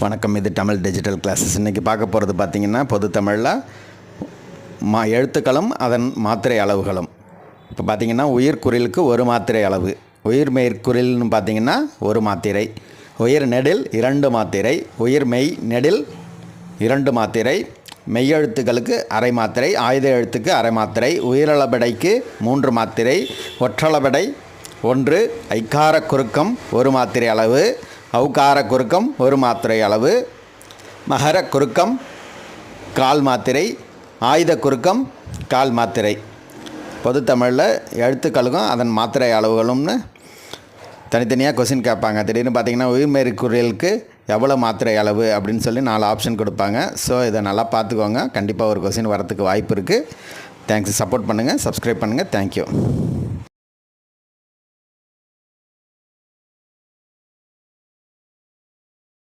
வணக்கம். இது Tamil digital classes. இன்றைக்கி பார்க்க போகிறது பார்த்திங்கன்னா பொது தமிழில் எழுத்துக்களும் அதன் மாத்திரை அளவுகளும். இப்போ பார்த்திங்கன்னா உயிர்க்குறிலுக்கு ஒரு மாத்திரை அளவு, உயிர் மெய்க்குறில்னு பார்த்திங்கன்னா ஒரு மாத்திரை, உயிர் நெடில் 2 மாத்திரை, உயிர் மெய் நெடில் 2 மாத்திரை, மெய்யெழுத்துக்களுக்கு அரை மாத்திரை, ஆயுத எழுத்துக்கு அரை மாத்திரை, உயிரளபெடைக்கு 3 மாத்திரை, ஒற்றளபெடை 1, ஐக்கார குறுக்கம் 1 மாத்திரை அளவு, ஔகார குறுக்கம் 1 மாத்திரை அளவு, மகர குறுக்கம் 1/4 மாத்திரை, ஆயுத குறுக்கம் 1/4 மாத்திரை. பொது தமிழில் எழுத்துக்களுக்கும் அதன் மாத்திரை அளவுகளும்னு தனித்தனியாக கொஸ்டின் கேட்பாங்க. திடீர்னு பார்த்திங்கன்னா உயிர்மெய்க்குறிலுக்கு எவ்வளோ மாத்திரை அளவு அப்படின்னு சொல்லி 4 ஆப்ஷன் கொடுப்பாங்க. ஸோ இதை நல்லா பார்த்துக்கோங்க. கண்டிப்பாக ஒரு கொஸ்டின் வரத்துக்கு வாய்ப்பு இருக்குது. தேங்க்ஸ். சப்போர்ட் பண்ணுங்கள், சப்ஸ்கிரைப் பண்ணுங்கள். தேங்க்யூ.